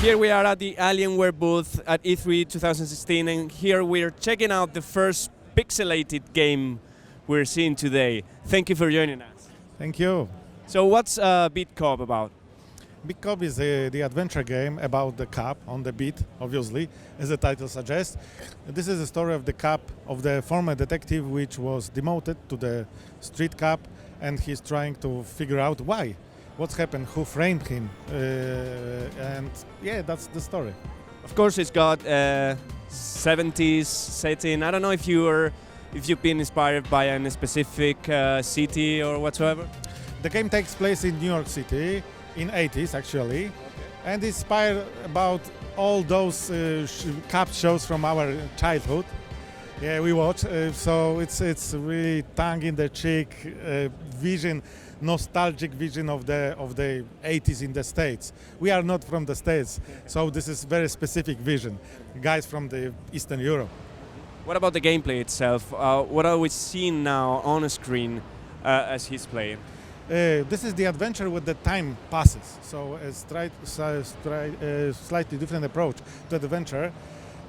Here we are at the Alienware booth at E3 2016, and here we're checking out the first pixelated game we're seeing today. Thank you for joining us. Thank you. So what's Beat Cop about? Beat Cop is the adventure game about the cop on the beat, obviously, as the title suggests. This is the story of the cop, of the former detective which was demoted to the street cop, and he's trying to figure out why. What's happened, who framed him, and yeah, that's the story. Of course, it's got 70s setting. I don't know if you've been inspired by a specific city or whatsoever. The game takes place in New York City in 80s actually, and inspired about all those cop shows from our childhood. Yeah, we watch. So it's really tongue-in-the-cheek vision. Nostalgic vision of the 80s in the States. We are not from the States, so this is very specific vision. Guys from the Eastern Europe. What about the gameplay itself? What are we seeing now on a screen as he's playing? This is the adventure with the time passes, so a slightly different approach to the adventure.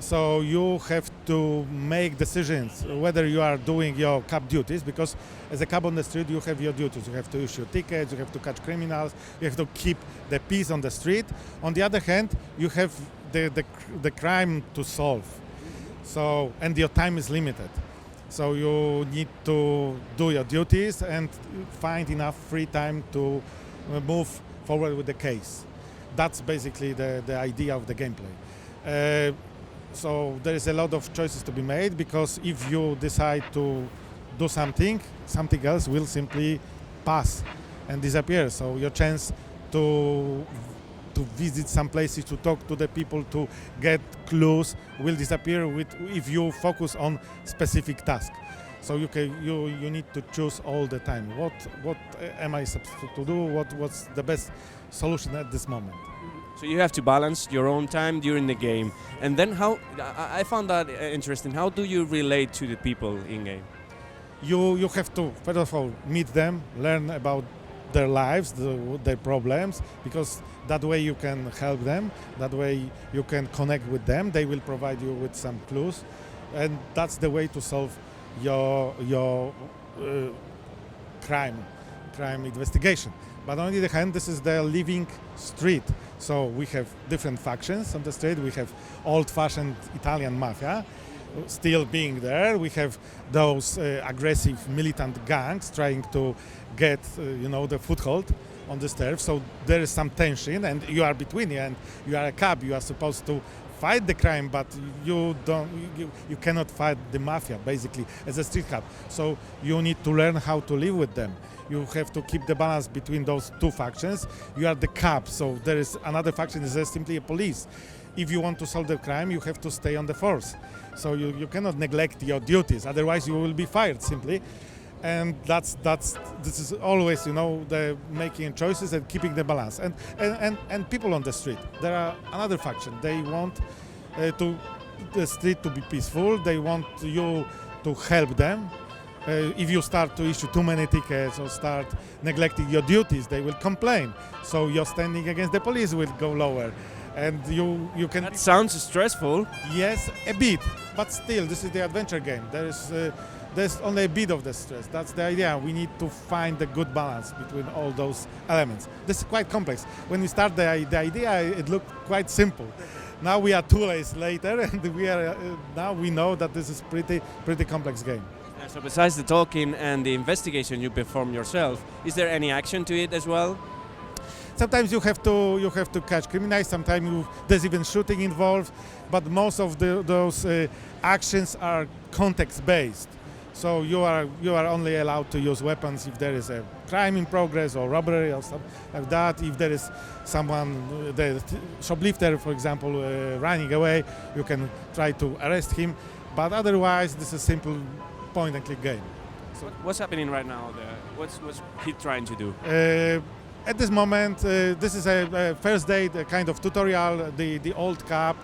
So you have to make decisions whether you are doing your cop duties, because as a cop on the street you have your duties. You have to issue tickets, you have to catch criminals, you have to keep the peace on the street. On the other hand, you have the crime to solve. So, and your time is limited. So you need to do your duties and find enough free time to move forward with the case. That's basically the idea of the gameplay. So there is a lot of choices to be made, because if you decide to do something else will simply pass and disappear. So your chance to visit some places, to talk to the people, to get clues will disappear if you focus on specific task. So you need to choose all the time. What am I supposed to do? What's the best solution at this moment? So you have to balance your own time during the game. And then I found that interesting. How do you relate to the people in game? You have to, first of all, meet them, learn about their lives, their problems, because that way you can help them, that way you can connect with them. They will provide you with some clues, and that's the way to solve your crime investigation. But on the other hand, this is the living street. So we have different factions on the street. We have old-fashioned Italian mafia still being there. We have those aggressive militant gangs trying to get the foothold on the turf. So there is some tension, and you are between you, and you are a cop. You are supposed to fight the crime, but you cannot fight the mafia basically as a street cop. So you need to learn how to live with them. You have to keep the balance between those two factions. You are the cop, so there is another faction is simply a police. If you want to solve the crime, you have to stay on the force. So you cannot neglect your duties, otherwise you will be fired simply. And this is always the making choices and keeping the balance. And people on the street, there are another faction. They want the street to be peaceful. They want you to help them. If you start to issue too many tickets or start neglecting your duties, they will complain. So your standing against the police will go lower. And you can... That sounds stressful. Yes, a bit. But still, this is the adventure game. There's only a bit of the stress. That's the idea. We need to find the good balance between all those elements. This is quite complex. When we start the idea, it looked quite simple. Now we are 2 days later, and now we know that this is pretty complex game. So besides the talking and the investigation you perform yourself, is there any action to it as well? Sometimes you have to catch criminals. Sometimes there's even shooting involved, but most of those actions are context-based. So you are only allowed to use weapons if there is a crime in progress or robbery or something like that. If there is someone, the shoplifter, for example, running away, you can try to arrest him. But otherwise, this is a simple point-and-click game. So what's happening right now there? What's he trying to do? At this moment, this is a first day, the kind of tutorial. The old cop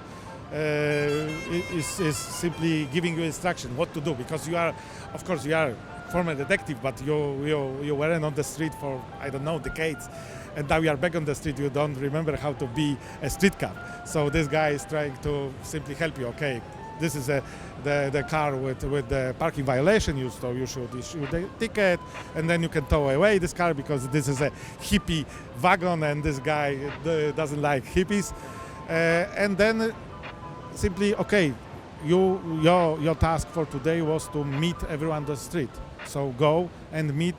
is simply giving you instruction what to do, because you are, of course, you are former detective, but you weren't on the street for, I don't know, decades. and now you are back on the street, you don't remember how to be a street cop. So this guy is trying to simply help you. Okay, this is the car with the parking violation, so you should issue the ticket, and then you can tow away this car because this is a hippie wagon, and this guy doesn't like hippies. And then simply, okay, your task for today was to meet everyone on the street. So go and meet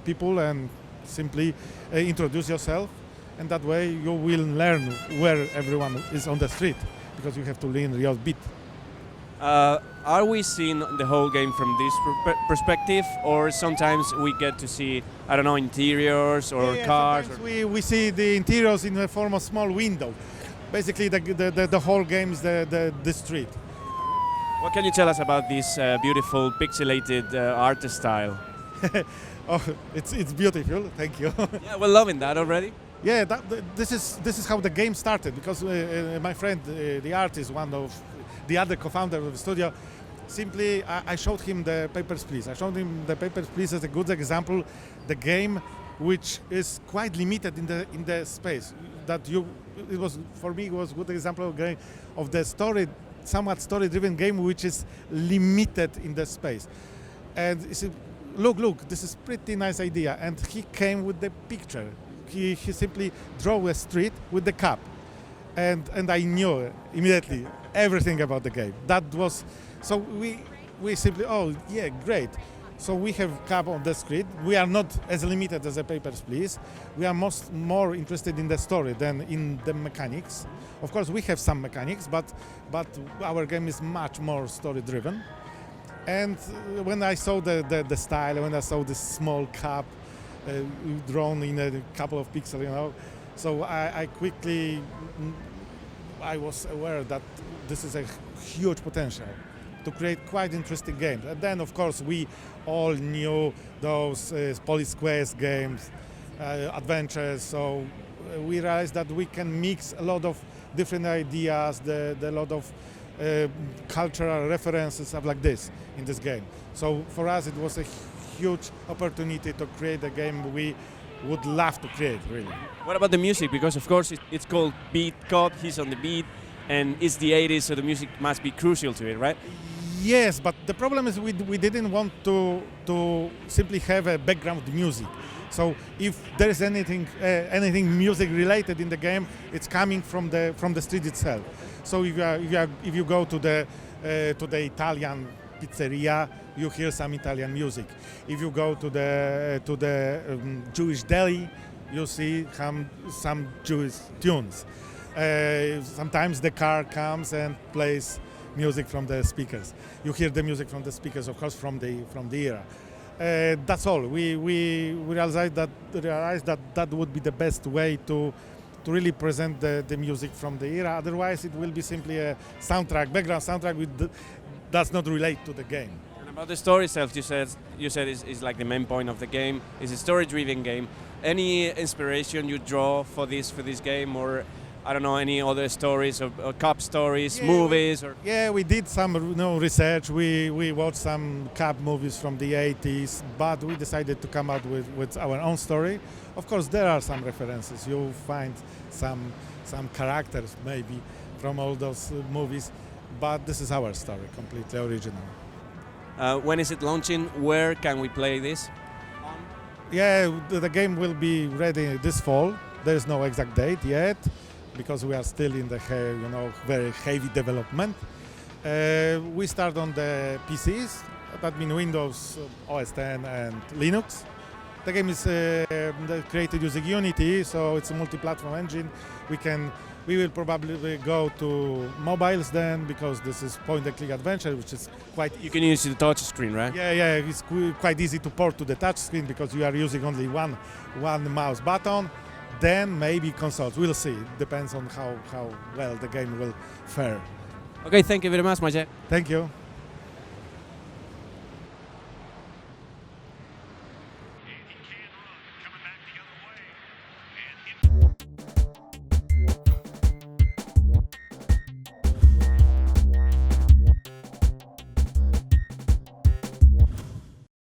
people and simply introduce yourself, and that way you will learn where everyone is on the street, because you have to learn your beat. Are we seeing the whole game from this perspective, or sometimes we get to see, I don't know, interiors or cars? We see the interiors in the form of small window. Basically, the whole game is the street. What can you tell us about this beautiful pixelated art style? Oh, it's beautiful. Thank you. Yeah, we're loving that already. Yeah, this is how the game started, because my friend, the artist, one of the other co-founder of the studio, simply I showed him the Papers, Please. I showed him the Papers, Please as a good example, the game which is quite limited in the space. It was for me, it was a good example of the somewhat story-driven game which is limited in the space. And he said, look, this is pretty nice idea. And he came with the picture. He simply drew a street with the cup. And I knew immediately everything about the game. That was, so we simply, oh yeah, great. So we have cup on the street. We are not as limited as the Papers, Please. We are more interested in the story than in the mechanics. Of course, we have some mechanics, but our game is much more story-driven. And when I saw the style, when I saw this small cup drawn in a couple of pixels, so I quickly was aware that this is a huge potential to create quite interesting games. And then, of course, we all knew those police quest games, adventures. So we realized that we can mix a lot of different ideas, the lot of cultural references, stuff like this in this game. So for us, it was a huge opportunity to create a game we would love to create, really. What about the music? Because of course it's called Beat Cop, he's on the beat, and it's the 80s, so the music must be crucial to it, right? Yes, but the problem is we didn't want to simply have a background music. So if there is anything music related in the game, it's coming from the street itself. So if you go to the Italian pizzeria, you hear some Italian music. If you go to the Jewish deli, you see some Jewish tunes. Sometimes the car comes and plays music from the speakers. You hear the music from the speakers, of course, from the era. That's all. We realized that would be the best way to really present the music from the era. Otherwise, it will be simply a soundtrack, background soundtrack, which does not relate to the game. And about the story itself, you said is like the main point of the game. It's a story-driven game. Any inspiration you draw for this game, or I don't know, any other stories or cop stories, movies? We did some research. We watched some cop movies from the 80s, but we decided to come out with our own story. Of course, there are some references. You'll find some characters maybe from all those movies, but this is our story, completely original. When is it launching? Where can we play this? The game will be ready this fall. There is no exact date yet, because we are still in the very heavy development. We start on the PCs, that means Windows, OS X and Linux. The game is created using Unity, so it's a multi-platform engine. We will probably go to mobiles then, because this is point-and-click adventure, which is quite... You can use the touch screen, right? Yeah, it's quite easy to port to the touch screen, because you are using only one mouse button. Then maybe consoles. We'll see. It depends on how well the game will fare. Okay, thank you very much, Maciej. Thank you.